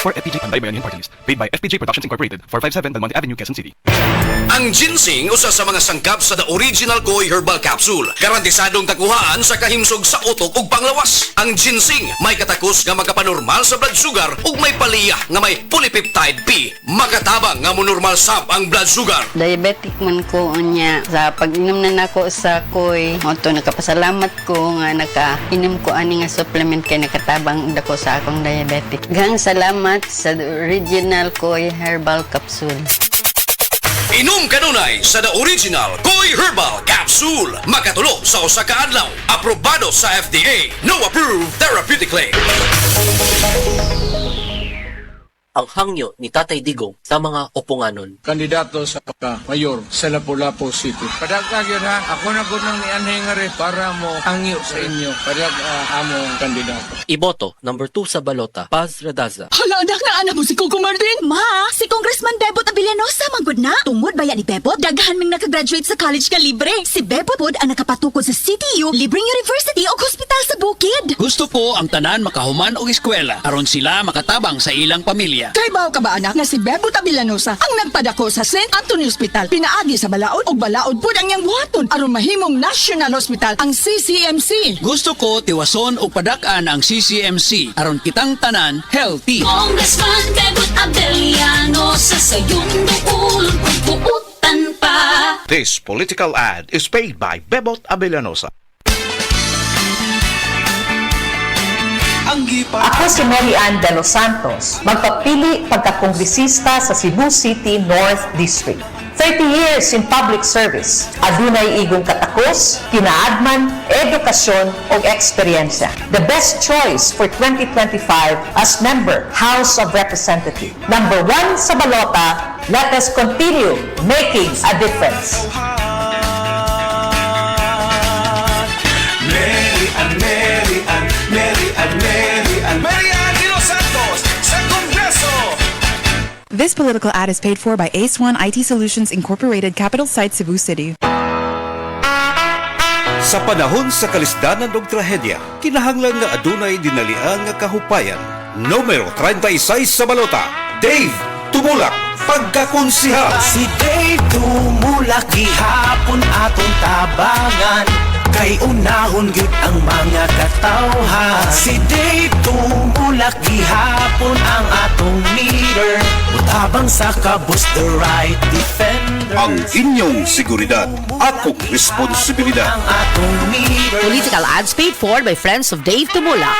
for FPJ Panday Bayanihan Party List. Paid by FPJ Productions Incorporated, 457 Belmonte Avenue, Quezon City. Ang ginseng usa sa mga sangkap sa The Original Koi Herbal Capsule. Garantisadong taguhaan sa kahimsog sa utok ug panglawas. Ang ginseng may katakos nga magapanormal sa blood sugar ug may paliyah nga may polypeptide P. Makatabang nga monormal sab ang blood sugar. Diabetic man ko niya. Sa pag-inom na nako sa Koi, moto nakapasalamat ko nga nakainom ko ani nga supplement kay nakatabang dako sa akong diabetic. Gang salamat sa The Original Koi Herbal Capsule. Inom kanunay sa The Original Koi Herbal Capsule. Makatulo sa usa ka adlaw. Aprobado sa FDA. No approved therapeutically. Ang hangyo ni Tatay Digong sa mga oponganon. Kandidato sa mayor sa Lapu-Lapu City. Padagka yun ha, ako na po nang nianhingari para mo hangyo sa inyo. Padagka among kandidato. Iboto, number 2 sa balota, Paz Radaza. Hala, anak na anak mo si Coco Martin. Ma, si Congressman Bebot Abilianosa manggod na. Tungod bayan ni Bebot, daghan ming nakagraduate sa college ka libre. Si Bebot pod ang nakapatukod sa CTU, libreng university o hospital sa Bukid. Gusto ko ang tanan makahuman og eskwela aron sila makatabang sa ilang pamilya. Kay bao ka ba anak nga si Bebot Abilianosa ang nagpadako sa St. Anthony Hospital, pinaagi sa Balaod ug Balaod pod ang iyang buhaton aron mahimong National Hospital ang CCMC. Gusto ko tiwason og padak-an ang CCMC aron kitang tanan healthy. Congressman Bebot Abilianosa sa iyong duulong pagbuutan pa. This political ad is paid by Bebot Abilianosa. Ako si Mary Ann De Los Santos, magpapili pagkakongresista sa Cebu City North District. 30 years in public service, adunay igong katakos, kinaadman, edukasyon o eksperyensya. The best choice for 2025 as member, House of Representatives. Number 1 sa balota, let us continue making a difference. Mary Ann De Los Santos sa Kongreso. This political ad is paid for by Ace One IT Solutions Incorporated, Capital Site, Cebu City. Sa panahon sa kalisdanan ug trahedya, kinahanglan nga adunay dinalian nga kahupayan. Numero 36 sa balota, Dave Tumulak, pagkakonsihal. Si Dave Tumulak, gihapon aton tabangan. Kay unahon gyud ang mga katawhan. Si Dave Tumulak, gihapon ang atong leader. Mutabang sa kabus, the right defender. Ang inyong seguridad, akong responsibilidad. Ang atong leader. Political ads paid for by friends of Dave Tumulak.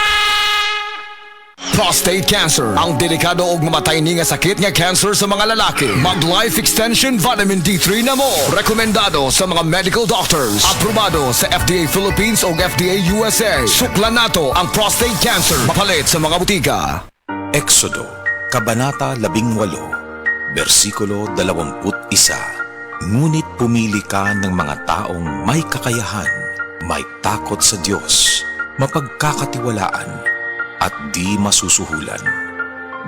Prostate cancer, ang delikado og mamatay ni nga sakit nga cancer sa mga lalaki. Mag Life Extension Vitamin D3 na mo. Rekomendado sa mga medical doctors. Aprobado sa FDA Philippines o FDA USA. Suklan nato ang prostate cancer. Mapalit sa mga butika. Exodo, Kabanata 18, versikulo 21. Ngunit pumili ka ng mga taong may kakayahan, may takot sa Diyos, mapagkakatiwalaan, at di masusuhulan.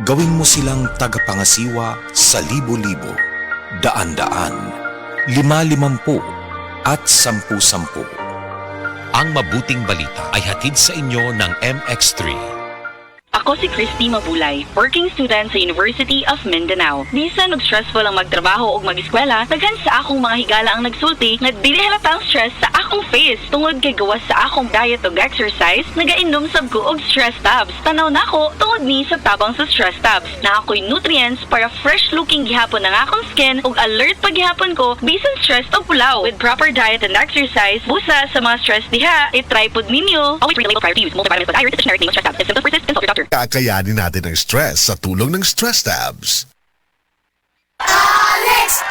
Gawin mo silang tagapangasiwa sa libo-libo, daan-daan, 5-50 at 10-10. Ang mabuting balita ay hatid sa inyo ng MX3. Ako si Christy Mabulay, working student sa University of Mindanao. Bisan nag-stressful ang magtrabaho o mag-eskwela, daghan sa akong mga higala ang nagsulti nga dili halata ang stress sa akong face. Tungod kay gawas sa akong diet o exercise, nagainom sab ko og stress tabs. Tanaw nako tungod ni sa tabang sa stress tabs. Na ako'y nutrients para fresh looking gihapon ang akong skin ug alert pa gihapon ko bisan stress o pulaw. With proper diet and exercise, busa sa mga stress diha, i-try pod ninyo. Always read the label prior to use. Multivitamins with iron, generic name of stress tabs. If symptoms persist, consult your doctor. Kakayanin natin ang stress sa tulong ng Stress Tabs. Alex!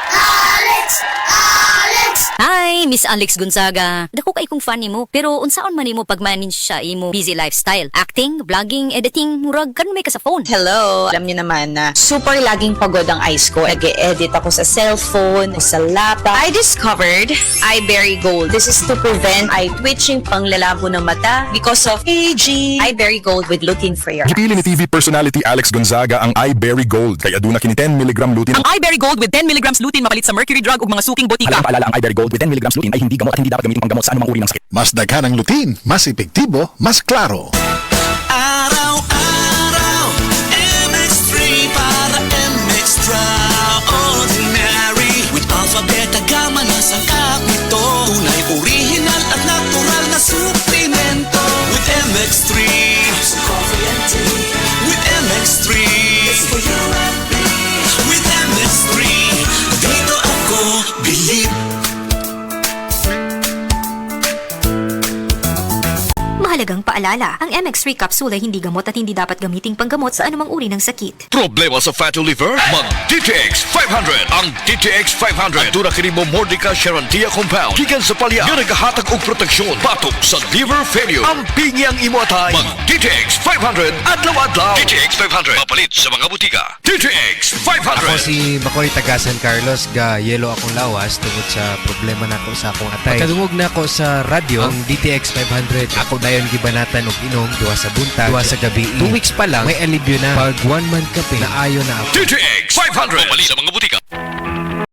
Hi, Miss Alex Gonzaga. Dako kay kong fan nimo, pero unsaon man nimo pag-manage sa imo busy lifestyle? Acting, vlogging, editing, murag karon may ka sa phone. Hello, alam niyo naman na super laging pagod ang eyes ko. Nag-edit ako sa cellphone, sa laptop. I discovered iBerry Gold. This is to prevent eye twitching, panglalabo ng mata because of aging. iBerry Gold with lutein free. Gipili ni TV personality Alex Gonzaga ang iBerry Gold kay aduna kini 10 mg lutein. Ang iBerry Gold with 10 mg lutein mapalit sa mercury drug ug mga suking botika. Paalala ang iBerry Gold with 10 mg lutein ay hindi gamot at hindi dapat gamitin panggamot sa anumang uri ng sakit. Mas daghan ang lutein, mas epektibo, mas klaro. Araw-araw, MX3 Paalala, ang MX3 capsule ay hindi gamot at hindi dapat gamiting panggamot sa anumang uri ng sakit. Problema sa fatty liver? Mag DTX 500. Ang DTX 500 aduna kini mo Mordica Charantia compound gikan sa palya nga nagahatag og proteksyon batok sa liver failure. Ang pingyang imo atay. Mag DTX 500 adlaw-adlaw. DTX 500 mapalit sa mga butika. DTX 500. Ako si Makoy taga San Carlos ga yelo akong lawas tungod sa problema nako sa akong atay. Pagkadungog nako sa radyo ang DTX 500 ako dayon gibanatan og inom duha sa buntag, duha sa gabi. 2 weeks pa lang may alibyo na. Pag 1 month kape naayo na ako. DTX 500 mapalit sa mga butika.